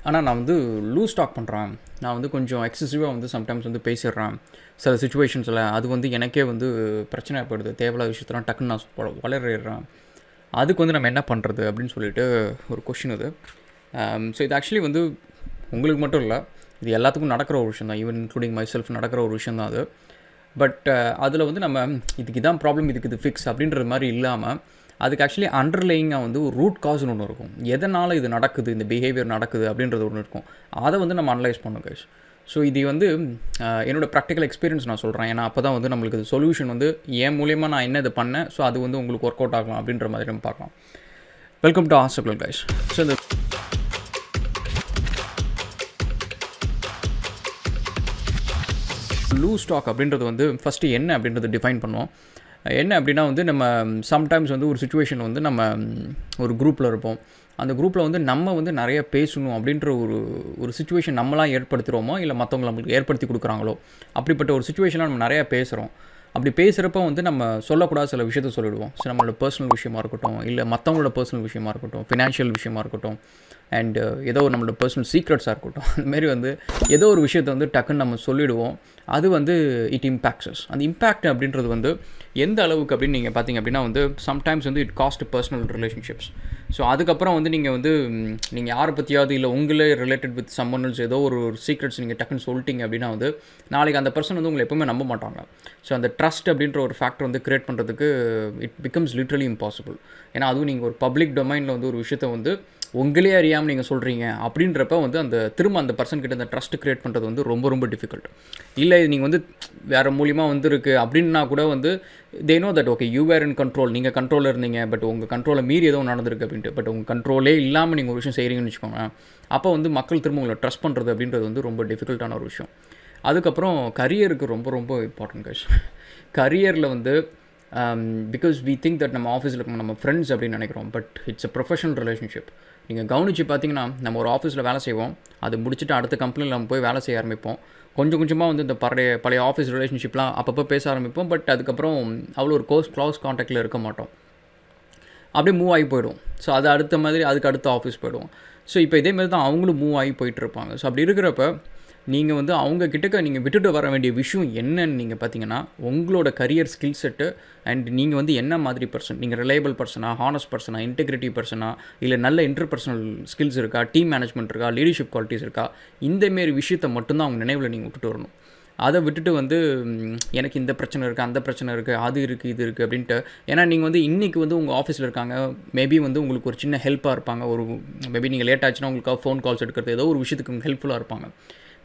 ஆனால் நான் வந்து லூஸ் டாக் பண்ணுறேன், நான் வந்து கொஞ்சம் எக்ஸசிவாக வந்து சம்டைம்ஸ் வந்து பேசிடுறேன் சில சுச்சுவேஷன்ஸில். அது வந்து எனக்கே வந்து பிரச்சனையாக போயிடுது. தேவையில்லாத விஷயத்தெல்லாம் டக்குன்னு நான் வளரிடுறேன். அதுக்கு வந்து நம்ம என்ன பண்ணுறது அப்படின்னு சொல்லிட்டு ஒரு கொஷின் இது. ஸோ இது ஆக்சுவலி வந்து உங்களுக்கு மட்டும் இல்லை, இது எல்லாத்துக்கும் நடக்கிற ஒரு விஷயம் தான். ஈவன் இன்க்ளூடிங் மை செல்ஃப் நடக்கிற ஒரு விஷயம் தான் அது. பட் அதில் வந்து நம்ம இதுக்கு இதான் ப்ராப்ளம், இதுக்கு இது ஃபிக்ஸ் அப்படின்றது மாதிரி இல்லாமல், அதுக்கு ஆக்சுவலி அண்டர்லையிங்காக வந்து ஒரு ரூட் காஸ்னு ஒன்று இருக்கும். எதனால் இது நடக்குது, இந்த பிஹேவியர் நடக்குது அப்படின்றது ஒன்று இருக்கும். அதை வந்து நம்ம அனலைஸ் பண்ணணும் கைஸ். ஸோ இது வந்து என்னோடய ப்ராக்டிக்கல் எக்ஸ்பீரியன்ஸ் நான் சொல்கிறேன். ஏன்னா அப்போ தான் வந்து நம்மளுக்கு இது சொல்யூஷன் வந்து என் மூலியமாக நான் என்ன இது பண்ணேன், ஸோ அது வந்து உங்களுக்கு ஒர்க் அவுட் ஆகலாம் அப்படின்ற மாதிரி நம்ம பார்க்கலாம். வெல்கம் டு ஆஸ்ட்ரகுலர் கைஸ். ஸோ இந்த லூஸ் டாக் அப்படின்றது வந்து ஃபஸ்ட்டு என்ன அப்படின்றத டிஃபைன் பண்ணுவோம். என்ன அப்படின்னா வந்து நம்ம சம்டைம்ஸ் வந்து ஒரு சுச்சுவேஷன் வந்து நம்ம ஒரு குரூப்பில் இருப்போம். அந்த குரூப்பில் வந்து நம்ம வந்து நிறைய பேசணும் அப்படின்ற ஒரு சுச்சுவேஷன் நம்மளாம் ஏற்படுத்துகிறோமோ இல்லை மற்றவங்க நம்மளுக்கு ஏற்படுத்தி கொடுக்குறாங்களோ, அப்படிப்பட்ட ஒரு சுச்சுவேஷனில் நம்ம நிறையா பேசுகிறோம். அப்படி பேசுகிறப்ப வந்து நம்ம சொல்லக்கூடாத சில விஷயத்த சொல்லிவிடுவோம். ஸோ நம்மளோட பர்சனல் விஷயமா இருக்கட்டும், இல்லை மற்றவங்களோட பர்சனல் விஷயமா இருக்கட்டும், ஃபினான்ஷியல் விஷயமா இருக்கட்டும், அண்ட் ஏதோ நம்மளோட பர்சனல் சீக்ரெட்ஸாக இருக்கட்டும், அந்தமாரி வந்து ஏதோ ஒரு விஷயத்தை வந்து டக்குன்னு நம்ம சொல்லிவிடுவோம். அது வந்து இட் இம்பேக்ட்ஸ். அந்த இம்பேக்ட் அப்படின்றது வந்து எந்த அளவுக்கு அப்படின்னு நீங்கள் பார்த்தீங்க அப்படின்னா வந்து சம்டைம்ஸ் வந்து it cost personal relationships. So அதுக்கப்புறம் வந்து நீங்கள் யாரை பற்றியாவது இல்லை உங்களே ரிலேட்டட் வித் சம்மன்ஸ் ஏதோ ஒரு சீக்ரெட்ஸ் நீங்கள் டக்குன்னு சொல்லிட்டீங்க அப்படின்னா வந்து நாளைக்கு அந்த பர்சன் வந்து உங்களை எப்பவுமே நம்ப மாட்டாங்க. ஸோ அந்த ட்ரஸ்ட் அப்படின்ற ஒரு ஃபேக்டர் வந்து க்ரியேட் பண்ணுறதுக்கு இட் பிகம்ஸ் லிட்ரலி இம்பாசிபிள். ஏன்னா அதுவும் நீங்கள் ஒரு பப்ளிக் டொமைனில் வந்து ஒரு விஷயத்தை வந்து உங்களே அறியாமல் நீங்கள் சொல்கிறீங்க அப்படின்றப்ப வந்து திரும்ப அந்த பர்சன்கிட்ட அந்த ட்ரஸ்ட் க்ரியேட் பண்ணுறது வந்து ரொம்ப ரொம்ப டிஃபிகல்ட். இல்லை நீங்கள் வந்து வேறு மூலியமாக வந்துருக்கு அப்படின்னா கூட வந்து they know that okay you were in control, நீங்கள் கண்ட்ரோலில் இருந்தீங்க, பட் உங்கள் கண்ட்ரோலை மீறி எதுவும் நடந்திருக்கு அப்படின்ட்டு. பட் உங்கள் கண்ட்ரோலே இல்லாமல் நீங்கள் ஒரு விஷயம் செய்கிறீங்கன்னு வச்சுக்கோங்க, அப்போ வந்து மக்கள் திரும்ப உங்களை ட்ரஸ்ட் பண்ணுறது அப்படின்றது வந்து ரொம்ப டிஃபிகல்ட்டான ஒரு விஷயம். அதுக்கப்புறம் கரியருக்கு ரொம்ப ரொம்ப இம்பார்ட்டன்ட் கைஸ். கரியரில் வந்து பிகாஸ் வி திங்க் தட் நம்ம ஆஃபீஸில் இருக்கோம் நம்ம ஃப்ரெண்ட்ஸ் அப்படின்னு நினைக்கிறோம், but it's a professional relationship. நீங்கள் கவனித்து பார்த்தீங்கன்னா நம்ம ஒரு ஆஃபீஸில் வேலை செய்வோம், அது முடிச்சுட்டு அடுத்த கம்பெனியில் நம்ம போய் வேலை செய்ய ஆரம்பிப்போம். கொஞ்சம் கொஞ்சமாக வந்து இந்த பழைய ஆஃபீஸ் ரிலேஷன்ஷிப்லாம் அப்பப்போ பேச ஆரம்பிப்போம். பட் அதுக்கப்புறம் அவ்வளோ ஒரு க்ளோஸ் காண்டாக்டில் இருக்க மாட்டோம், அப்படியே மூவ் ஆகி போய்டும். ஸோ அது அடுத்த மாதிரி அதுக்கு அடுத்த ஆஃபீஸ் போய்டுவோம். ஸோ இப்போ இதேமாதிரி தான் அவங்களும் மூவ் ஆகி போயிட்டுருப்பாங்க. ஸோ அப்படி இருக்கிறப்ப நீங்கள் வந்து அவங்க கிட்டக்க நீங்கள் விட்டுட்டு வர வேண்டிய விஷயம் என்னன்னு நீங்கள் பார்த்தீங்கன்னா உங்களோட கரியர் ஸ்கில் செட்டு அண்ட் நீங்கள் வந்து என்ன மாதிரி பர்சன், நீங்கள் ரிலையபிள் பர்சனா, ஹானஸ்ட் பர்சனா, இன்டெகிரிட்டி பர்சனா, இல்லை நல்ல இன்டர்பர்சனல் ஸ்கில்ஸ் இருக்கா, டீம் மேனேஜ்மெண்ட் இருக்கா, லீடர்ஷிப் குவாலிட்டிஸ் இருக்கா, இந்தமாரி விஷயத்தை மட்டும்தான் அவங்க நினைவில் நீங்கள் விட்டுட்டு வரணும். அதை விட்டுட்டு வந்து எனக்கு இந்த பிரச்சனை இருக்குது, அந்த பிரச்சனை இருக்குது, அது இருக்குது, இது இருக்குது அப்படின்ட்டு. ஏன்னா நீங்கள் வந்து இன்றைக்கி வந்து உங்கள் ஆஃபீஸில் இருக்காங்க, மேபி வந்து உங்களுக்கு ஒரு சின்ன ஹெல்ப்பாக இருப்பாங்க. மேபி நீங்கள் லேட் ஆச்சுன்னா உங்களுக்காக ஃபோன் கால்ஸ் எடுக்கிறது ஏதோ ஒரு விஷயத்துக்கு ஹெல்ப்ஃபுல்லாக இருப்பாங்க.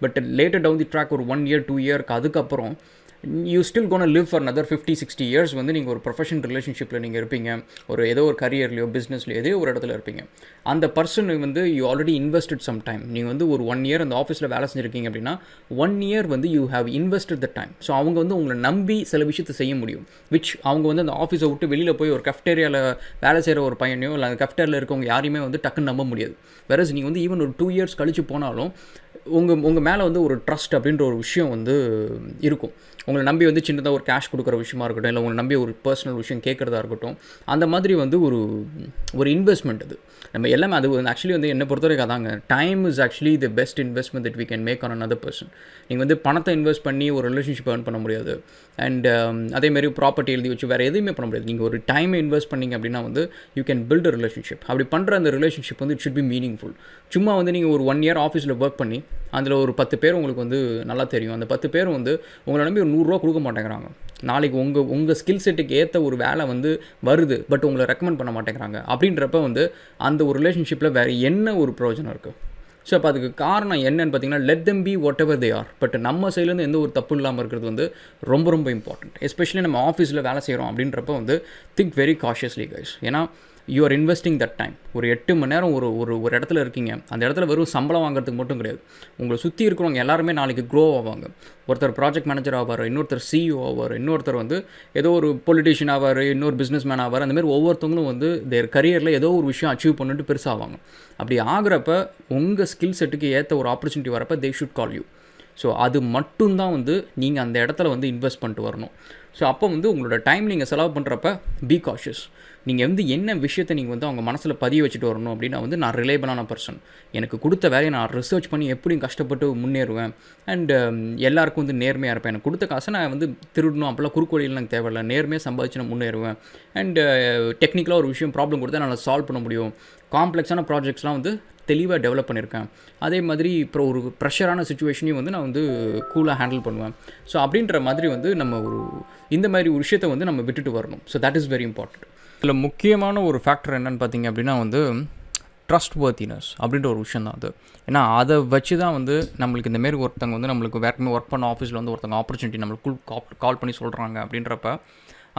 But later down the track ஒரு 1 year 2 yearக்கு அதுக்கப்புறம் you still gonna live for another 50-60 years வந்து நீங்கள் ஒரு ப்ரொஃபஷனல் ரிலேஷன்ஷிப்பில் நீங்கள் இருப்பீங்க. ஏதோ ஒரு கரியர்லையோ பிஸ்னஸ்லையோ ஏதோ ஒரு இடத்துல இருப்பீங்க. அந்த பர்சன் வந்து you already invested some time. நீங்கள் வந்து ஒரு 1 year அந்த ஆஃபீஸில் வேலை செஞ்சுருக்கீங்க அப்படின்னா 1 year வந்து you have invested the time. So அவங்க வந்து உங்களை நம்பி சில விஷயத்தை செய்ய முடியும். அவங்க வந்து அந்த ஆஃபீஸை விட்டு வெளியில் போய் ஒரு கஃப்டேரியாவில் வேலை செய்கிற ஒரு பையனையோ இல்லை அந்த கஃப்டேரியில் இருக்கவங்க யாரையுமே வந்து டக்குன்னு நம்ப முடியாது. வேறஸ் நீங்கள் வந்து ஈவன் ஒரு 2 years கழிச்சு போனாலும் உங்கள் மேலே வந்து ஒரு ட்ரஸ்ட் அப்படின்ற ஒரு விஷயம் வந்து இருக்கும். உங்களை நம்பி வந்து சின்னதாக ஒரு கேஷ் கொடுக்குற விஷயமா இருக்கட்டும், இல்லை உங்களை நம்பி ஒரு பர்சனல் விஷயம் கேட்குறதா இருக்கட்டும், அந்த மாதிரி வந்து ஒரு இன்வெஸ்ட்மெண்ட் அது. நம்ம எல்லாமே அது வந்து ஆக்சுவலி வந்து என்னை பொறுத்த வரைக்கும் அதாங்க, time is actually the best investment that we can make on another person. நீங்கள் வந்து பணத்தை இன்வெஸ்ட் பண்ணி ஒரு ரிலேஷன்ஷிப் ஏர்ன் பண்ண முடியாது. அண்ட் அதேமாரி ப்ராப்பர்ட்டி எழுதி வச்சு வேறு எதுவுமே பண்ண முடியாது. நீங்கள் ஒரு டைமை இன்வெஸ்ட் பண்ணிங்க அப்படின்னா வந்து you can build a relationship. அப்படி பண்ணுற அந்த ரிலேஷன்ஷிப் வந்து இட் ஷுட் பி மீனிங்ஃபுல். சும்மா வந்து நீங்கள் ஒரு 1 year ஆஃபீஸில் ஒர்க் பண்ணி அதில் ஒரு 10 பேர் உங்களுக்கு வந்து நல்லா தெரியும். அந்த 10 பேர் வந்து உங்களை நம்பி ஒரு 100 ரூபா கொடுக்க மாட்டேங்கிறாங்க. நாளைக்கு உங்கள் ஸ்கில் செட்டுக்கு ஏற்ற ஒரு வேலை வந்து வருது, பட் உங்களை ரெக்கமெண்ட் பண்ண மாட்டேங்கிறாங்க. அப்படின்றப்ப வந்து அந்த ஒரு ரிலேஷன்ஷிப்பில் வேறு என்ன ஒரு பிரயோஜனம் இருக்குது? ஸோ அப்போ அதுக்கு காரணம் என்னன்னு பார்த்தீங்கன்னா let them be what ever they are. But நம்ம சைட்லேருந்து எந்த ஒரு தப்பு இல்லாமல் இருக்கிறது வந்து ரொம்ப ரொம்ப இம்பார்ட்டன்ட். எஸ்பெஷலி நம்ம ஆஃபீஸில் வேலை செய்கிறோம் அப்படின்றப்ப வந்து திங்க் வெரி காஷியஸ்லி கைஸ். ஏன்னா you are investing that time. ஒரு 8 மணி நேரம் ஒரு இடத்துல இருக்கீங்க. அந்த இடத்துல வெறும் சம்பளம் வாங்குறதுக்கு மட்டும் கிடையாது. உங்களை சுற்றி இருக்கிறவங்க எல்லாருமே நாளைக்கு க்ரோ ஆவாங்க. ஒருத்தர் ப்ராஜெக்ட் மேனேஜர் ஆவார், இன்னொருத்தர் CEO ஆவார், இன்னொருத்தர் வந்து ஏதோ ஒரு பொலிட்டிஷியன் ஆவார், இன்னொரு பிஸ்னஸ் மேன் ஆவார். அந்தமாதிரி ஒவ்வொருத்தவங்களும் வந்து தேர் கரியரில் ஏதோ ஒரு விஷயம் அச்சீவ் பண்ணிட்டு பெருசாவாங்க. அப்படி ஆகிறப்ப உங்கள் ஸ்கில் செட்டுக்கு ஏற்ற ஒரு ஆப்பர்ச்சுனிட்டி வரப்போ they should call you. So அது மட்டும்தான் வந்து நீங்கள் அந்த இடத்துல வந்து இன்வெஸ்ட் பண்ணிட்டு வரணும். ஸோ அப்போ வந்து உங்களோட டைம் நீங்கள் செலவு பண்ணுறப்ப பி காஷியஸ். நீங்கள் வந்து என்ன விஷயத்தை நீங்கள் வந்து அவங்க மனசில் பதிய வச்சுட்டு வரணும் அப்படின்னா வந்து நான் ரிலேபிளான பர்சன், எனக்கு கொடுத்த வேலையை நான் ரிசர்ச் பண்ணி எப்படியும் கஷ்டப்பட்டு முன்னேறுவேன், அண்டு எல்லாருக்கும் வந்து நேர்மையாக இருப்பேன், எனக்கு கொடுத்த காசை நான் வந்து திருடணும் அப்போல்லாம் குறுக்கு வழியில் எனக்கு தேவையில்லை, நேர்மையாக சம்பாதிச்சு நான் முன்னேறுவேன், அண்டு டெக்னிக்கலாக ஒரு விஷயம் ப்ராப்ளம் கொடுத்தா நான் சால்வ் பண்ண முடியும், காம்ப்ளெக்ஸான ப்ராஜெக்ட்ஸ்லாம் வந்து தெளிவாக டெவலப் பண்ணியிருக்கேன், அதே மாதிரி இப்போ ஒரு ப்ரெஷரான சுச்சுவேஷனையும் வந்து நான் வந்து கூலாக ஹேண்டில் பண்ணுவேன். ஸோ அப்படின்ற மாதிரி வந்து நம்ம இந்த மாதிரி ஒரு விஷயத்தை வந்து நம்ம விட்டுட்டு வரணும். So that is very important. இதில் முக்கியமான ஒரு ஃபேக்டர் என்னென்னு பார்த்தீங்க அப்படின்னா வந்து ட்ரஸ்ட் வர்த்தினஸ் அப்படின்ற ஒரு விஷயம் தான் அது. ஏன்னா அதை வச்சு தான் வந்து நம்மளுக்கு இந்தமாரி ஒருத்தங்க வந்து நம்மளுக்கு வேறு ஒர்க் பண்ண ஆஃபீஸில் வந்து ஒருத்தங்க ஆப்பர்ச்சுனிட்டி நம்மளுக்கு கால் பண்ணி சொல்கிறாங்க அப்படின்றப்ப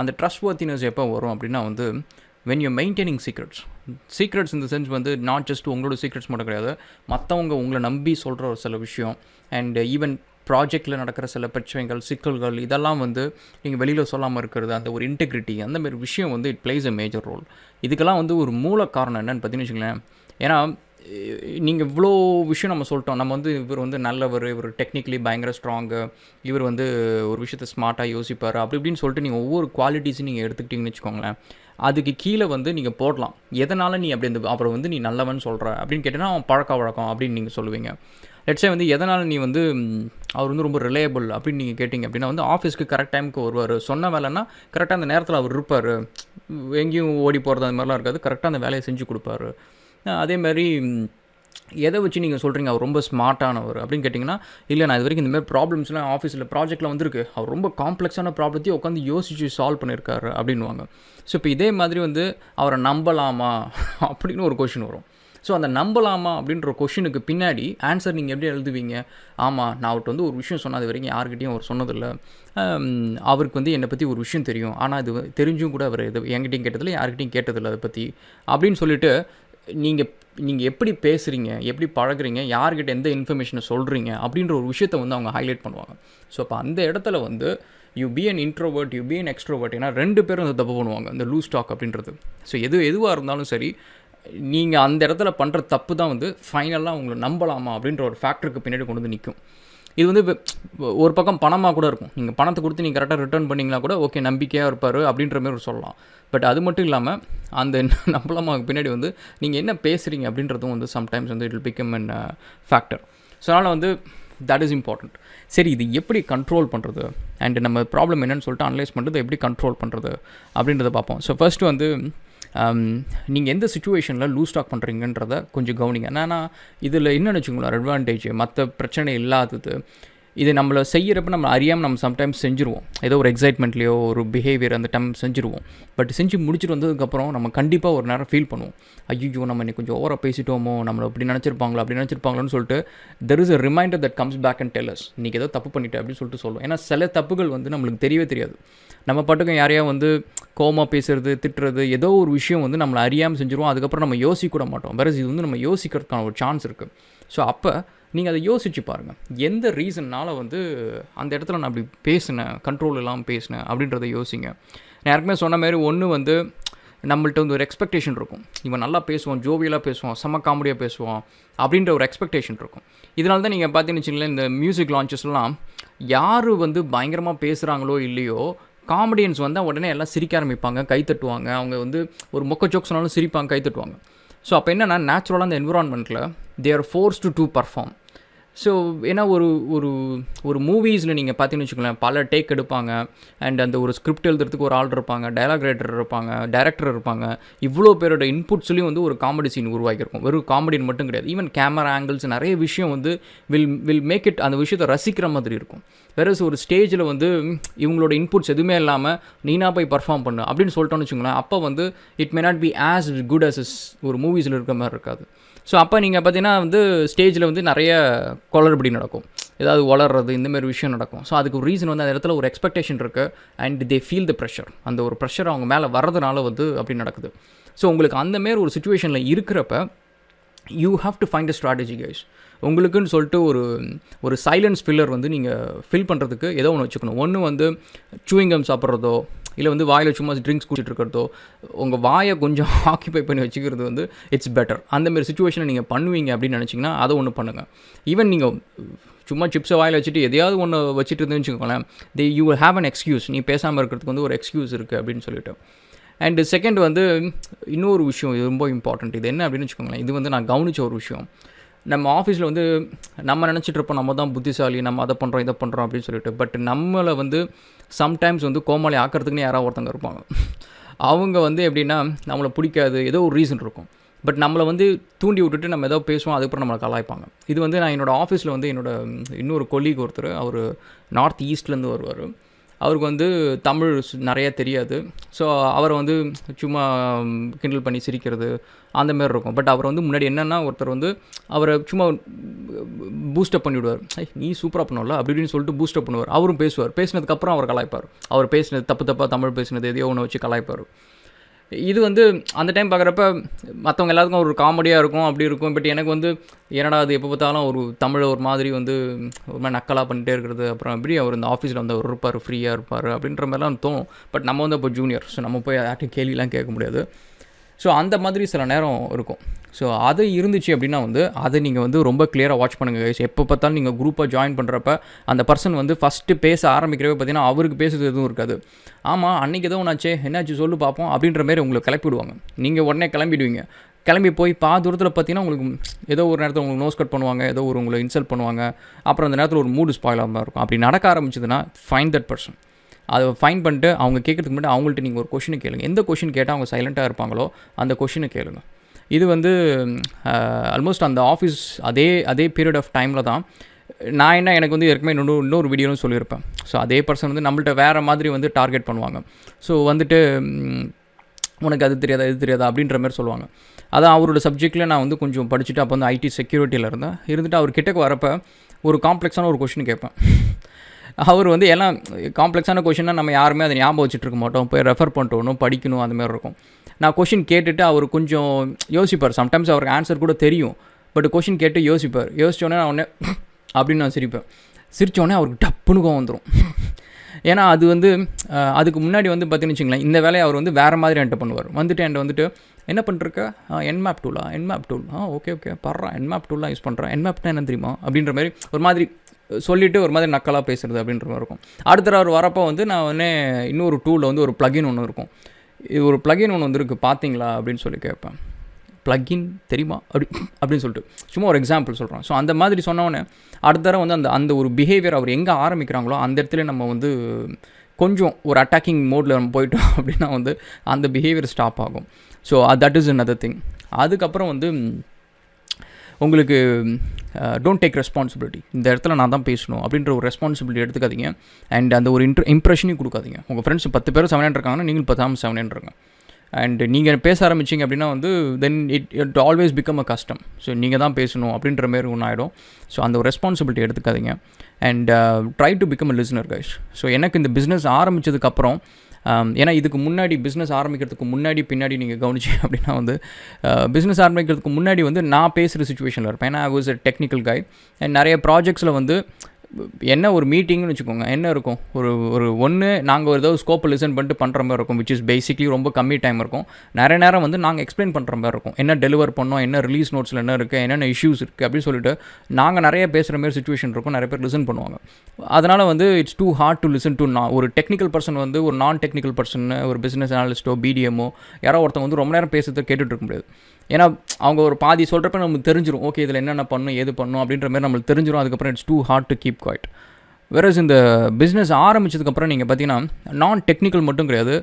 அந்த ட்ரஸ்ட் வர்த்தினஸ் எப்போ வரும் அப்படின்னா வந்து when you're maintaining சீக்ரெட்ஸ் இந்த சென்ஸ் வந்து நாட் ஜஸ்ட் உங்களோட சீக்ரெட்ஸ் மட்டும் கிடையாது, மற்றவங்க உங்களை நம்பி சொல்கிற ஒரு சில விஷயம் அண்ட் ஈவன் ப்ராஜெக்டில் நடக்கிற சில பிரச்சனைகள் சிக்கல்கள் இதெல்லாம் வந்து நீங்கள் வெளியில் சொல்லாமல் இருக்கிறது, அந்த ஒரு இன்டெகிரிட்டி, அந்தமாரி விஷயம் வந்து it plays a major role. இதுக்கெல்லாம் வந்து ஒரு மூல காரணம் என்னென்னு பார்த்தீங்கன்னு வச்சுங்களேன். ஏன்னா நீங்கள் இவ்வளோ விஷயம் நம்ம சொல்லிட்டோம், நம்ம வந்து இவர் வந்து நல்லவர், இவர் டெக்னிக்கலி பயங்கர ஸ்ட்ராங்கு, இவர் வந்து ஒரு விஷயத்தை ஸ்மார்ட்டாக யோசிப்பார் அப்படி இப்படின்னு சொல்லிட்டு நீங்கள் ஒவ்வொரு குவாலிட்டிஸும் நீங்கள் எடுத்துக்கிட்டிங்கன்னு வச்சுக்கோங்களேன். அதுக்கு கீழே வந்து நீங்கள் போடலாம் எதனால் நீ அப்படி அப்புறம் வந்து நீ நல்லவன் சொல்கிற அப்படின்னு கேட்டீங்கன்னா அவன் பழக்க வழக்கம் அப்படின்னு நீங்கள் சொல்லுவீங்க. லெட்ஸே வந்து எதனால் நீ வந்து அவர் வந்து ரொம்ப ரிலையபிள் அப்படின்னு நீங்கள் கேட்டிங்க அப்படின்னா வந்து ஆஃபீஸ்க்கு கரெக்ட் டைமுக்கு வருவார், சொன்ன வேலைன்னா கரெக்டாக அந்த நேரத்தில் அவர் இருப்பார், எங்கேயும் ஓடி போகிறது அந்த மாதிரிலாம் இருக்காது, கரெக்டாக அந்த வேலையை செஞ்சு கொடுப்பாரு. அதேமாதிரி எதை வச்சு நீங்கள் சொல்கிறீங்க அவர் ரொம்ப ஸ்மார்ட்டானவர் அப்படின்னு கேட்டிங்கன்னா, இல்லை நான் இது வரைக்கும் இந்தமாதிரி ப்ராப்ளம்ஸ்லாம் ஆஃபீஸில் ப்ராஜெக்ட்டில் வந்துருக்கு, அவர் ரொம்ப காம்ப்ளெக்ஸான ப்ராப்ளத்தையும் உட்காந்து யோசிச்சு சால்வ் பண்ணியிருக்காரு அப்படின்வாங்க. ஸோ இப்போ இதே மாதிரி வந்து அவரை நம்பலாமா அப்படின்னு ஒரு கொஷின் வரும். ஸோ அந்த நம்பலாமா அப்படின்ற கொஷினுக்கு பின்னாடி ஆன்சர் நீங்கள் எப்படி எழுதுவீங்க? ஆமாம், நான் அவர்கிட்ட வந்து ஒரு விஷயம் சொன்னது வரைக்கும் யார்கிட்டையும் அவர் சொன்னதில்லை, அவருக்கு வந்து என்னை பற்றி ஒரு விஷயம் தெரியும், ஆனால் அது தெரிஞ்சும் கூட அவர் என்கிட்டையும் கேட்டதில்லை, யார்கிட்டையும் கேட்டதில்லை அதை பற்றி அப்படின்னு சொல்லிவிட்டு நீங்கள் எப்படி பேசுகிறீங்க, எப்படி பழகுறீங்க, யார்கிட்ட எந்த இன்ஃபர்மேஷனை சொல்கிறீங்க அப்படின்ற ஒரு விஷயத்தை வந்து அவங்க ஹைலைட் பண்ணுவாங்க. ஸோ அப்போ அந்த இடத்துல வந்து you be an introvert, you be an extrovert. ஏன்னா 2 பேரும் வந்து தப்பு பண்ணுவாங்க இந்த லூஸ் டாக் அப்படின்றது. ஸோ எதுவாக இருந்தாலும் சரி, நீங்கள் அந்த இடத்துல பண்ணுற தப்பு தான் வந்து ஃபைனலாக உங்களை நம்பலாமா அப்படின்ற ஒரு ஃபேக்டருக்கு பின்னாடி கொண்டு வந்து நிற்கும். இது வந்து ஒரு பக்கம் பணமாக கூட இருக்கும், நீங்கள் பணத்தை கொடுத்து நீங்கள் கரெக்டாக ரிட்டர்ன் பண்ணிங்களா கூட ஓகே நம்பிக்கையாக இருப்பார் அப்படின்ற மாதிரி சொல்லலாம். பட் அது மட்டும் இல்லாமல் அந்த நம்பலாமாவுக்கு பின்னாடி வந்து நீங்கள் என்ன பேசுகிறீங்க அப்படின்றதும் வந்து சம்டைம்ஸ் வந்து it will become an factor. So அதனால் வந்து தட் இஸ் இம்பார்ட்டண்ட். சரி, இது எப்படி கண்ட்ரோல் பண்ணுறது அண்ட் நம்ம ப்ராப்ளம் என்னென்னு சொல்லிட்டு அனலைஸ் பண்ணுறது, எப்படி கண்ட்ரோல் பண்ணுறது அப்படின்றத பார்ப்போம். ஸோ ஃபர்ஸ்ட்டு வந்து நீங்கள் எந்த சுச்சுவேஷனில் லூஸ் டாக் பண்ணுறீங்கன்றத கொஞ்சம் கவனிங்க. என்னன்னா இதில் என்னென்னு வச்சுக்கோங்களேன், அட்வான்டேஜ் மற்ற பிரச்சனை இல்லாதது, இது நம்மளை செய்கிறப்ப நம்ம அறியாமல் நம்ம சம்டைம்ஸ் செஞ்சுருவோம், ஏதோ ஒரு எக்ஸைட்மெண்ட்லேயோ ஒரு பிஹேவியர் அந்த டைம் செஞ்சுருவோம். பட் செஞ்சு முடிச்சுட்டு வந்ததுக்கப்புறம் நம்ம கண்டிப்பாக ஒரு நேரம் ஃபீல் பண்ணுவோம், ஐயோ நம்ம இன்னைக்கு கொஞ்சம் ஓவராக பேசிட்டோமோ, நம்மளை அப்படி நினச்சிருப்பாங்களோன்னு சொல்லிட்டு there is a reminder that comes back and tell us, இன்றைக்கி ஏதோ தப்பு பண்ணிட்டேன் அப்படின்னு சொல்லிட்டு சொல்லுவோம். ஏன்னா சில தப்புகள் வந்து நம்மளுக்கு தெரியவே தெரியாது, நம்ம பாட்டுக்கும் யாரையா வந்து கோமா பேசுறது, திட்டுறது, ஏதோ ஒரு விஷயம் வந்து நம்மளை அறியாமல் செஞ்சுருவோம், அதுக்கப்புறம் நம்ம யோசிக்க கூட மாட்டோம். வேறு இது வந்து நம்ம யோசிக்கிறதுக்கான ஒரு சான்ஸ் இருக்குது. ஸோ அப்போ நீங்கள் அதை யோசிச்சு பாருங்கள், எந்த ரீசன்னால் வந்து அந்த இடத்துல நான் அப்படி பேசினேன், கண்ட்ரோல் இல்லாமல் பேசினேன் அப்படின்றத யோசிங்க. நான் யாருக்குமே சொன்ன மாதிரி ஒன்று வந்து நம்மள்ட்ட வந்து ஒரு எக்ஸ்பெக்டேஷன் இருக்கும், இவன் நல்லா பேசுவான், ஜோவியலாக பேசுவான், செம்ம காமெடியாக பேசுவான் அப்படின்ற ஒரு எக்ஸ்பெக்டேஷன் இருக்கும். இதனால தான் நீங்கள் பார்த்தீங்கன்னு வச்சுங்களேன், இந்த மியூசிக் லான்ச்சஸ்லாம் யார் வந்து பயங்கரமாக பேசுகிறாங்களோ இல்லையோ, காமெடியன்ஸ் வந்தால் உடனே எல்லாம் சிரிக்க ஆரம்பிப்பாங்க, கை தட்டுவாங்க, அவங்க வந்து ஒரு மொக்க ஜோக் சொன்னாலும் சிரிப்பாங்க, கை தட்டுவாங்க. ஸோ அப்போ என்னென்னா நேச்சுரலாக அந்த என்விரான்மெண்ட்டில் they are forced to perform. So ஏன்னா ஒரு மூவிஸில் நீங்கள் பார்த்தீங்கன்னு வச்சுக்கோங்களேன், பல டேக் எடுப்பாங்க, அண்ட் அந்த ஒரு ஸ்கிரிப்ட் எழுதுறதுக்கு ஒரு ஆள் இருப்பாங்க, டயலாக் ரைட்டர் இருப்பாங்க, டைரக்டர் இருப்பாங்க, இவ்வளோ பேரோட இன்புட்ஸ்லேயும் வந்து ஒரு காமெடி சீன் உருவாக்கியிருக்கும். வெறும் காமெடின்னு மட்டும் கிடையாது, ஈவன் கேமரா ஆங்கிள்ஸ் நிறைய விஷயம் வந்து வில் மேக் இட் அந்த விஷயத்தை ரசிக்கிற மாதிரி இருக்கும். வேறு ஒரு ஸ்டேஜில் வந்து இவங்களோட இன்புட்ஸ் எதுவுமே இல்லாமல் நீனா போய் பர்ஃபார்ம் பண்ணு அப்படின்னு சொல்லிட்டோன்னு வச்சுக்கோங்களேன், அப்போ வந்து it may not be as good as ஒரு மூவிஸில் இருக்கிற மாதிரி இருக்காது. ஸோ அப்போ நீங்கள் பார்த்தீங்கன்னா வந்து ஸ்டேஜில் வந்து நிறைய குளறுபடி நடக்கும், ஏதாவது வளர்றது, இந்தமாரி விஷயம் நடக்கும். ஸோ அதுக்கு ஒரு ரீசன் வந்து அந்த இடத்துல ஒரு எக்ஸ்பெக்டேஷன் இருக்குது, and they feel the pressure, அந்த ஒரு ப்ரெஷர் அவங்க மேலே வர்றதுனால வந்து அப்படி நடக்குது. ஸோ உங்களுக்கு அந்தமாரி ஒரு சுச்சுவேஷனில் இருக்கிறப்ப you have to find a strategy guys. உங்களுக்குன்னு சொல்லிட்டு ஒரு சைலன்ஸ் ஃபில்லர் வந்து நீங்கள் ஃபில் பண்ணுறதுக்கு ஏதோ ஒன்று வச்சுக்கணும். ஒன்று வந்து சூயிங்கம் சாப்பிட்றதோ, இல்லை வந்து வாயில் சும்மா ட்ரிங்க்ஸ் குடிச்சிட்டு இருக்கிறதோ, உங்கள் வாயை கொஞ்சம் ஆக்கியபை பண்ணி வச்சுக்கிறது வந்து இட்ஸ் பெட்டர். அந்தமாரி சுச்சுவேஷனை நீங்கள் பண்ணுவீங்க அப்படின்னு நினச்சிங்கன்னா அதை ஒன்று பண்ணுங்கள். ஈவன் நீங்கள் சும்மா சிப்ஸை வாயில் வச்சுட்டு எதையாவது ஒன்று வச்சுட்டு இருந்துன்னு வச்சுக்கோங்களேன், you will have an excuse. நீ பேசாமல் இருக்கிறதுக்கு வந்து ஒரு எக்ஸ்கியூஸ் இருக்குது அப்படின்னு சொல்லிட்டு. அண்டு செகண்ட் வந்து இன்னொரு விஷயம், இது ரொம்ப இம்பார்ட்டண்ட். இது என்ன அப்படின்னு வச்சுக்கோங்களேன், இது வந்து நான் கவனித்த ஒரு விஷயம். நம்ம ஆஃபீஸில் வந்து நம்ம நினச்சிட்டு இருப்போம் நம்ம தான் புத்திசாலி, நம்ம அதை பண்ணுறோம் இதை பண்ணுறோம் அப்படின்னு சொல்லிட்டு. பட் நம்மளை வந்து சம்டைம்ஸ் வந்து கோமாளி ஆக்கிறதுக்குன்னு யாராவது ஒருத்தங்க இருப்பாங்க. அவங்க வந்து எப்படின்னா நம்மளை பிடிக்காது, ஏதோ ஒரு ரீசன் இருக்கும். பட் நம்மளை வந்து தூண்டி விட்டுட்டு நம்ம ஏதோ பேசுவோம், அதுக்கப்புறம் நம்மளை கலாய்ப்பாங்க. இது வந்து நான் என்னோடய ஆஃபீஸில் வந்து இன்னொரு கொலீக் ஒருத்தர், அவர் நார்த் ஈஸ்ட்லேருந்து வருவார். அவருக்கு வந்து தமிழ் நிறைய தெரியாது. ஸோ அவரை வந்து சும்மா கிண்டல் பண்ணி சிரிக்கிறது அந்தமாரி இருக்கும். பட் அவர் வந்து முன்னாடி என்னென்னா ஒருத்தர் வந்து அவரை சும்மா பூஸ்டப் பண்ணிவிடுவார். நீ சூப்பராக பண்ணுவல அப்படி இப்படின்னு சொல்லிட்டு பூஸ்டப் பண்ணுவார். அவரும் பேசுவார். பேசினதுக்கப்புறம் அவர் கலாய்ப்பார். அவர் பேசினது தப்பாக தமிழ் பேசினது எதையோ ஒன்று வச்சு கலாய்ப்பார். இது வந்து அந்த டைம் பார்க்குறப்ப மற்றவங்க எல்லாத்துக்கும் ஒரு காமெடியாக இருக்கும், அப்படி இருக்கும். பட் எனக்கு வந்து என்னடா அது எப்போ பார்த்தாலும் ஒரு தமிழை ஒரு மாதிரி வந்து ஒரு மாதிரி நக்கலாக பண்ணிகிட்டே இருக்கிறது. அப்புறம் எப்படி அவர் இந்த ஆஃபீஸில் வந்து அவர் இருப்பார், ஃப்ரீயாக இருப்பார் அப்படின்ற மாதிரிலாம் தோணும். பட் நம்ம வந்து இப்போ ஜூனியர், ஸோ நம்ம போய் யார்ட்டும் கேள்விலாம் கேட்க முடியாது. ஸோ அந்த மாதிரி சில நேரம் இருக்கும். ஸோ அது இருந்துச்சு அப்படின்னா வந்து அதை நீங்கள் வந்து ரொம்ப கிளியராக வாட்ச் பண்ணுங்கள் கைஸ். எப்போ பார்த்தாலும் நீங்கள் குரூப்பாக ஜாயின் பண்ணுறப்ப அந்த பர்சன் வந்து ஃபஸ்ட்டு பேச ஆரம்பிக்கிறவே பார்த்தீங்கன்னா அவருக்கு பேசுறது எதுவும் இருக்காது. ஆமாம் அன்றைக்கி எதுவும் ஒன்றாச்சே, என்னாச்சு சொல்லு பார்ப்போம் அப்படின்ற மாதிரி உங்களை கிளப்பிவிடுவாங்க. நீங்கள் உடனே கிளம்பிடுவீங்க. கிளம்பி போய் தூரத்தில் பார்த்தீங்கன்னா உங்களுக்கு ஏதோ ஒரு நேரத்தில் உங்களுக்கு நோஸ் கட் பண்ணுவாங்க, ஏதோ ஒரு உங்களை இன்சல்ட் பண்ணுவாங்க. அப்புறம் அந்த நேரத்தில் ஒரு மூடு ஸ்பாயில் ஆகாமல் இருக்கும். அப்படி நடக்க ஆரம்பிச்சதுன்னா ஃபைண்ட் தட் பர்சன். அதை ஃபைன் பண்ணிட்டு அவங்க கேட்குறதுக்கு முன்னாடி அவங்கள்ட்ட நீங்கள் ஒரு கொஷினை கேளுங்க. எந்த கொஷின் கேட்டால் அவங்க சைலண்ட்டாக இருப்பாங்களோ அந்த கொஷினை கேளுங்க. இது வந்து ஆல்மோஸ்ட் அந்த ஆஃபீஸ் அதே பீரியட் ஆஃப் டைமில் தான் நான் எனக்கு வந்து ஏற்கனவே இன்னொரு வீடியோன்னு சொல்லியிருப்பேன். ஸோ அதே பர்சன் வந்து நம்மள்ட்ட வேறு மாதிரி வந்து டார்கெட் பண்ணுவாங்க. ஸோ வந்துட்டு உனக்கு அது தெரியாதா அப்படின்ற மாதிரி சொல்லுவாங்க. அதான் அவரோட சப்ஜெக்டில் நான் வந்து கொஞ்சம் படிச்சுட்டு அப்போ வந்து ஐடி செக்யூரிட்டியில் இருந்துட்டு அவர் கிட்டக்கு வரப்போ ஒரு காம்ப்ளெக்ஸான ஒரு கொஷின் கேட்பேன். அவர் வந்து எல்லாம் காம்ப்ளெக்ஸான கொஷினாக நம்ம யாருமே அதை ஞாபகம் வச்சுட்டு இருக்க மாட்டோம். போய் ரெஃபர் பண்ணிட்டு படிக்கணும் அந்த மாதிரி இருக்கும். நான் கொஷின் கேட்டுட்டு அவர் கொஞ்சம் யோசிப்பார். சம்டைம்ஸ் அவருக்கு ஆன்சர் கூட தெரியும். பட் கொஷின் கேட்டு யோசிப்பார். யோசித்தோடனே நான் உடனே அப்படின்னு நான் சிரிப்பேன். சிரித்தோடனே அவருக்கு டப்புன்னு கோவம் வந்துடும். ஏன்னா அது வந்து அதுக்கு முன்னாடி வந்து பார்த்தீங்கன்னு வச்சுங்களேன், இந்த வேலையை அவர் வந்து வேறு மாதிரி என்கிட்ட பண்ணுவார். என்கிட்ட வந்துட்டு என்ன பண்ணிருக்க, என்மேப் டூல் ஓகே பர்றா என்மேப் டூல்லாம் யூஸ் பண்ணுறேன், என்மேப்னா என்ன தெரியுமா அப்படின்ற மாதிரி ஒரு மாதிரி சொல்லிவிட்டு ஒரு மாதிரி நக்கலாக பேசுகிறது அப்படின்ற மாதிரி இருக்கும். அடுத்த அவர் வரப்போ வந்து நான் உடனே இன்னொரு டூலில் வந்து ஒரு ப்ளகின் ஒன்று இருக்கும். இது ஒரு ப்ளகின் ஒன்று வந்துருக்கு பார்த்தீங்களா அப்படின்னு சொல்லி கேட்பேன். ப்ளகின் தெரியுமா அப்படின்னு சொல்லிட்டு சும்மா ஒரு எக்ஸாம்பிள் சொல்கிறோம். ஸோ அந்த மாதிரி சொன்னோன்னே அடுத்த தடவை வந்து அந்த ஒரு பிஹேவியர் அவர் எங்கே ஆரம்பிக்கிறாங்களோ அந்த இடத்துல நம்ம வந்து கொஞ்சம் ஒரு அட்டாக்கிங் மோடில் நம்ம போயிட்டோம் அப்படின்னா வந்து அந்த பிஹேவியர் ஸ்டாப் ஆகும். So that is another thing. அதுக்கப்புறம் வந்து உங்களுக்கு டோன்ட் டேக் ரெஸ்பான்சிபிலிட்டி. இந்த இடத்துல நான் தான் பேசணும் அப்படின்ற ஒரு ரெஸ்பான்சிபிலிட்டி எடுத்துக்காதீங்க. அண்ட் அந்த ஒரு இம்ப்ரெஷனையும் கொடுக்காதீங்க. உங்கள் ஃப்ரெண்ட்ஸ் 10 பேர் 7 இருக்காங்கன்னா நீங்கள் 10 7 இருங்க. அண்ட் நீங்கள் பேச ஆரம்பிச்சிங்க அப்படின்னா வந்து then it always become a custom. So நீங்கள் தான் பேசணும் அப்படின்ற மாரி ஒன்று ஆகிடும். ஸோ அந்த ஒரு ரெஸ்பான்சிபிலிட்டி எடுத்துக்காதீங்க. And try to become a listener guys. So எனக்கு இந்த பிஸ்னஸ் ஆரம்பித்ததுக்கப்புறம் ஏன்னா இதுக்கு முன்னாடி பிஸ்னஸ் ஆரம்பிக்கிறதுக்கு முன்னாடி பின்னாடி நீங்கள் கவனிச்சிங்க அப்படின்னா வந்து பிஸ்னஸ் ஆரம்பிக்கிறதுக்கு முன்னாடி வந்து நான் பேசுகிற சுச்சுவேஷனில் இருப்பேன். ஏன்னா I was a technical guy. And நிறைய ப்ராஜெக்ட்ஸில் வந்து என்ன ஒரு மீட்டிங்னு வச்சுக்கோங்க, என்ன இருக்கும் ஒரு நாங்கள் ஏதோ ஸ்கோப்பை லிசன் பண்ணிட்டு பண்ணுற மாதிரி இருக்கும், விச் இஸ் பேசிக்லி ரொம்ப கம்மி டைம் இருக்கும். நிறைய நேரம் வந்து நாங்கள் எக்ஸ்பிளைன் பண்ணுற மாதிரி இருக்கும், என்ன டெலிவர் பண்ணோம், என்ன ரிலீஸ் நோட்ஸில் என்ன இருக்குது, என்னென்ன இஷ்யூஸ் இருக்குது அப்படின்னு சொல்லிட்டு நாங்கள் நிறைய பேசுகிற மாதிரி சுச்சுவேஷன் இருக்கும். நிறைய பேர் லிசன் பண்ணுவாங்க. அதனால் வந்து it's too hard to listen to ஒரு டெக்னிக்கல் பர்சன் வந்து ஒரு நான் டெக்னிக்கல் பர்சன், ஒரு பிஸ்னஸ் அனாலிஸ்ட்டோ பிடிஎம்மோ யாரோ ஒருத்தவங்க வந்து ரொம்ப நேரம் பேசுறதை கேட்டுட்டு இருக்க முடியாது. ஏன்னா அவங்க ஒரு பாதி சொல்கிறப்ப நமக்கு தெரிஞ்சிடும், ஓகே இதில் என்னென்ன பண்ணணும் ஏது பண்ணணும் அப்படின்ற மாதிரி நம்மளுக்கு தெரிஞ்சிடும். அதுக்கப்புறம் it's too hard to keep quiet. Whereas இந்த பிஸ்னஸ் ஆரம்பித்ததுக்கப்புறம் நீங்கள் பார்த்தீங்கன்னா நான் டெக்னிக்கல் மட்டும் கிடையாது,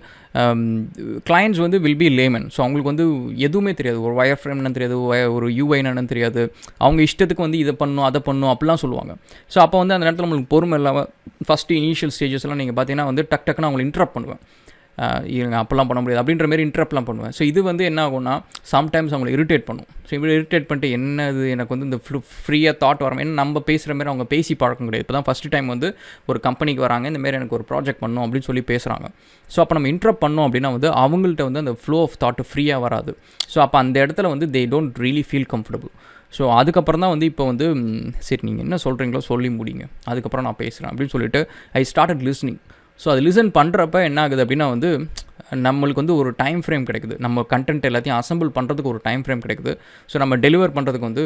கிளைண்ட்ஸ் வந்து வில் பி லேமன். ஸோ அவங்களுக்கு வந்து எதுவுமே தெரியாது, ஒரு வயர் ஃப்ரேம் என்னன்னு தெரியாது, ஒரு யூஐ என்னன்னு தெரியாது. அவங்க இஷ்டத்துக்கு வந்து இதை பண்ணணும் அதை பண்ணணும் அப்படிலாம் சொல்லுவாங்க. ஸோ அப்போ வந்து அந்த நேரத்தில் நம்மளுக்கு பொறுமை இல்லாமல் ஃபஸ்ட்டு இனிஷியல் ஸ்டேஜஸ்லாம் நீங்கள் பார்த்தீங்கன்னா வந்து டக்குன்னு அவங்களை இன்ட்ரப்ட் பண்ணுவேன். இல்லைங்க அப்போல்லாம் பண்ண முடியாது அப்படின்ற மாதிரி இன்ட்ரப்ட்லாம் பண்ணுவேன். ஸோ இது வந்து என்ன ஆகும்னா சம்டைம்ஸ் அவங்களை இரிட்டேட் பண்ணும். ஸோ இப்படி இரிட்டேட் பண்ணிட்டு என்னது எனக்கு வந்து இந்த ஃப்ரீயாக தாட் வரும். ஏன்னா நம்ம பேசுகிற மாதிரி அவங்க பேசி பழக்கம் கிடையாது. இப்போ தான் ஃபஸ்ட்டு டைம் வந்து ஒரு கம்பெனிக்கு வராங்க, இந்தமாரி எனக்கு ஒரு ப்ராஜெக்ட் பண்ணணும் அப்படின்னு சொல்லி பேசுகிறாங்க. ஸோ அப்போ நம்ம இன்ட்ரப்ட் பண்ணோம் அப்படின்னா வந்து அவங்கள்ட்ட வந்து அந்த ஃப்ளோ ஆஃப் தாட் ஃப்ரீயாக வராது. ஸோ அப்போ அந்த இடத்துல வந்து they don't really feel comfortable. So அதுக்கப்புறம் தான் வந்து இப்போ வந்து சரி நீங்கள் என்ன சொல்கிறீங்களோ சொல்லி முடிங்க, அதுக்கப்புறம் நான் பேசுகிறேன் அப்படின்னு சொல்லிட்டு ஐ ஸ்டார்டட் லிஸ்னிங். ஸோ அது லிசன் பண்ணுறப்ப என்ன ஆகுது அப்படின்னா வந்து நம்மளுக்கு வந்து ஒரு டைம் ஃப்ரேம் கிடைக்குது. நம்ம கண்டென்ட் எல்லாத்தையும் அசம்பிள் பண்ணுறதுக்கு ஒரு டைம் ஃப்ரேம் கிடைக்குது. ஸோ நம்ம டெலிவர் பண்ணுறதுக்கு வந்து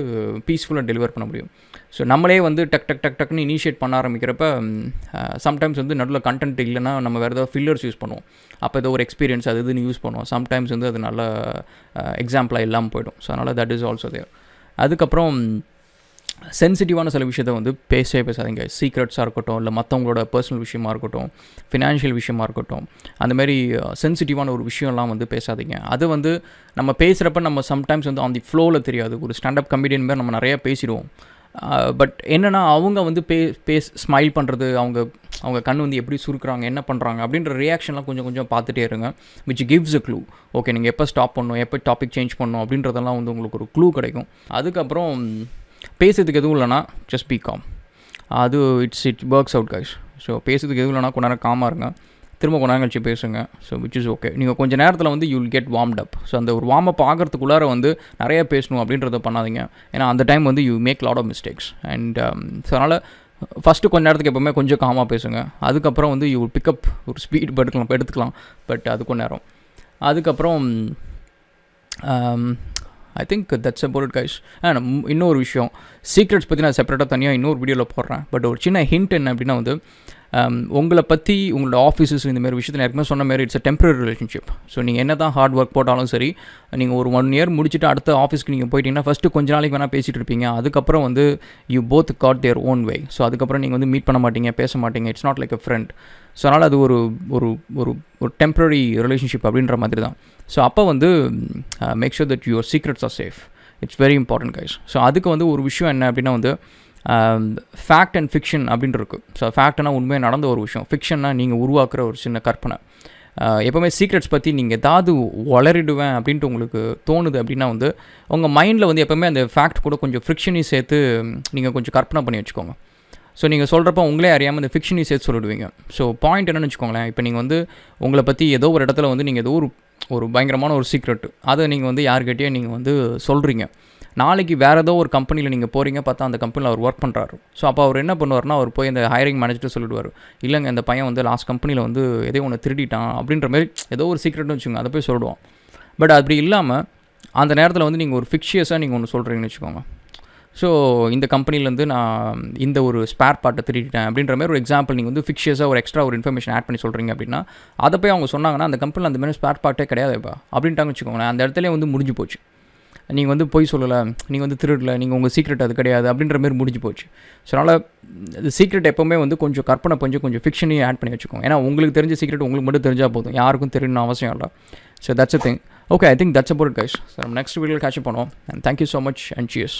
பீஸ்ஃபுல்லாக டெலிவர் பண்ண முடியும். ஸோ நம்மளே வந்து டக்குன்னு இனிஷியேட் பண்ண ஆரம்பிக்கிறப்ப சம்டைம்ஸ் வந்து நடுவில் கண்டென்ட் இல்லைன்னா நம்ம வேறு ஏதாவது ஃபில்லர்ஸ் யூஸ் பண்ணுவோம். அப்போ ஏதோ ஒரு எக்ஸ்பீரியன்ஸ் அது இதுன்னு யூஸ் பண்ணுவோம். சம்டைம்ஸ் வந்து அது நல்ல எக்ஸாம்பிளாக இல்லாமல் போய்டும். ஸோ அதனால் தட் இஸ் ஆல்சோ தேர். அதுக்கப்புறம் சென்சிட்டிவான சில விஷயத்தை வந்து பேசவே பேசாதீங்க. சீக்ரெட்ஸாக இருக்கட்டும், இல்லை மற்றவங்களோட பர்சனல் விஷயமா இருக்கட்டும், ஃபினான்ஷியல் விஷயமா இருக்கட்டும், அந்தமாரி சென்சிட்டிவான ஒரு விஷயம்லாம் வந்து பேசாதீங்க. அது வந்து நம்ம பேசுகிறப்ப நம்ம சம்டைம்ஸ் வந்து ஆன் தி ஃப்ளோவில் தெரியாது. ஒரு ஸ்டாண்டப் கமெடியன் மாதிரி நம்ம நிறையா பேசிடுவோம். பட் என்னென்னா அவங்க வந்து ஸ்மைல் பண்ணுறது, அவங்க கண் வந்து எப்படி சுருக்குறாங்க, என்ன பண்ணுறாங்க அப்படின்ற ரியாக்ஷன்லாம் கொஞ்சம் பார்த்துட்டே இருங்க. Which gives a clue. Okay நீங்கள் எப்போ ஸ்டாப் பண்ணணும், எப்போ டாபிக் சேஞ்ச் பண்ணணும் அப்படின்றதெல்லாம் வந்து உங்களுக்கு ஒரு க்ளூ கிடைக்கும். அதுக்கப்புறம் பேசுறதுக்கு எதுவும் இல்லைனா ஜஸ்ட் பி காம். அது it works out guys. So பேசுறதுக்கு எதுவும் இல்லைனா கொஞ்ச நேரம் காமாக இருங்க, திரும்ப கொஞ்ச நேரம் கழிச்சு பேசுங்க. So which is okay. நீங்கள் கொஞ்சம் நேரத்தில் வந்து you will get warmed up. So அந்த ஒரு வார்ம் அப் ஆகிறதுக்குள்ளார வந்து நிறைய பேசணும் அப்படின்றத பண்ணாதீங்க. ஏன்னா அந்த டைம் வந்து you make lot of mistakes. And so அதனால் ஃபஸ்ட்டு கொஞ்ச நேரத்துக்கு எப்போவுமே கொஞ்சம் காமாக பேசுங்க. அதுக்கப்புறம் வந்து யூ பிக்கப் ஒரு ஸ்பீட் எடுத்துக்கலாம். பட் அது கொஞ்ச நேரம். அதுக்கப்புறம் I think that's about it guys. இன்னொரு விஷயம், சீக்ரெட்ஸ் பற்றி நான் செப்பரேட்டாக தனியாக இன்னொரு வீடியோவில் போடுறேன். பட் ஒரு சின்ன ஹிண்ட் என்ன அப்படின்னா வந்து உங்களை பற்றி உங்களோட ஆஃபீஸஸ் இந்தமாரி விஷயத்தில் ஏற்கனவே சொன்ன மாதிரி it's a temporary relationship. So நீங்கள் என்ன தான் ஹார்ட் ஒர்க் போட்டாலும் சரி, நீங்கள் ஒரு 1 year முடிச்சுட்டு அடுத்த ஆஃபீஸ்க்கு நீங்கள் போயிட்டீங்கன்னா ஃபஸ்ட்டு கொஞ்ச நாளைக்கு வேணால் பேசிகிட்டு இருப்பீங்க. அதுக்கப்புறம் வந்து you both got their own way. So அதுக்கப்புறம் நீங்கள் வந்து மீட் பண்ண மாட்டீங்க, பேச மாட்டீங்க. It's not like a friend. So அதனால் அது ஒரு ஒரு ஒரு ஒரு டெம்பரரி ரிலேஷன்ஷிப் அப்படின்ற மாதிரி தான். ஸோ அப்போ வந்து make sure that your secrets are safe. It's very important guys. So அதுக்கு வந்து ஒரு விஷயம் என்ன அப்படின்னா வந்து ஃபேக்ட் அண்ட் ஃபிக்ஷன் அப்படின்ட்டு இருக்குது. ஸோ ஃபேக்ட்னா உண்மையாக நடந்த ஒரு விஷயம், ஃபிக்ஷன்னா நீங்கள் உருவாக்குற ஒரு சின்ன கற்பனை. எப்போவுமே சீக்ரெட்ஸ் பற்றி நீங்கள் ஏதாவது வளரிடுவேன் அப்படின்ட்டு உங்களுக்கு தோணுது அப்படின்னா வந்து உங்கள் மைண்டில் வந்து எப்போவுமே அந்த ஃபேக்ட் கூட கொஞ்சம் ஃபிக்ஷனையும் சேர்த்து நீங்கள் கொஞ்சம் கற்பனை பண்ணி வச்சுக்கோங்க. ஸோ நீங்கள் சொல்கிறப்ப உங்களே அறியாமல் இந்த ஃபிக்ஷனையும் சேர்த்து சொல்லிடுவீங்க. ஸோ பாயிண்ட் என்னென்னு வச்சுக்கோங்களேன், இப்போ நீங்கள் வந்து உங்களை பற்றி ஏதோ ஒரு இடத்துல வந்து நீங்கள் ஏதோ ஒரு பயங்கரமான ஒரு சீக்ரெட் அதை நீங்கள் வந்து யார்கிட்டயே நீங்கள் வந்து சொல்கிறீங்க. நாளைக்கு வேறு ஏதோ ஒரு கம்பெனியில் நீங்கள் போகிறீங்க, பார்த்தா அந்த கம்பெனியில் அவர் ஒர்க் பண்ணுறாரு. ஸோ அப்போ அவர் என்ன பண்ணுவார்னா, அவர் போய் அந்த ஹைரிங் மேனேஜர்கிட்ட சொல்லிடுவார், இல்லைங்க இந்த பையன் வந்து லாஸ்ட் கம்பெனியில் வந்து எதோ ஒன்று திருடிட்டான் அப்படின்ற மாதிரி ஏதோ ஒரு சீக்ரெட்னு வச்சுக்கோங்க, அதை போய் சொல்லுவோம். பட் அப்படி இல்லாமல் அந்த நேரத்தில் வந்து நீங்கள் ஒரு ஃபிக்ஷியஸாக நீங்கள் ஒன்று சொல்கிறீங்கன்னு வச்சுக்கோங்க. ஸோ இந்த கம்பெனிலேருந்து நான் இந்த ஒரு ஸ்பேர் பார்ட்டை திருடிட்டேன் அப்படின்ற மாதிரி ஒரு எக்ஸாம்பிள் நீங்கள் வந்து ஃபிக்ஷியஸாக ஒரு எக்ஸ்ட்ரா ஒரு இன்ஃபர்மேஷன் ஆட் பண்ணி சொல்கிறீங்க அப்படின்னா, அதை போய் அவங்க சொன்னாங்கன்னா அந்த கம்பெனியில் அந்த மாதிரி ஸ்பேர் பார்ட்டே கிடையாதுப்பா அப்படின்ட்டாங்கன்னு வச்சுக்கோங்களேன். அந்த இடத்துல வந்து முடிஞ்சு போச்சு. நீங்கள் வந்து போய் சொல்லலை, நீங்கள் வந்து திருடலை, நீங்கள் உங்கள் சீக்ரெட் அது கிடையாது அப்படின்ற மாதிரி முடிஞ்சு போச்சு. ஸோ அதனால் இந்த சீக்ரெட் எப்போவுமே வந்து கொஞ்சம் கற்பனை கொஞ்சம் ஃபிக்ஷனையும் ஆட் பண்ணி வச்சுக்கோங்க. ஏன்னா உங்களுக்கு தெரிஞ்ச சீக்ரெட் உங்களுக்கு மட்டும் தெரிஞ்சால் போதும், யாருக்கும் தெரியணும்னு அவசியம் இல்லை. So that's a thing. Okay, I think that's about it guys. So நம்ம நெக்ஸ்ட் வீடியோவில் கேட்ச் பண்ணுவோம். And thank you so much and cheers.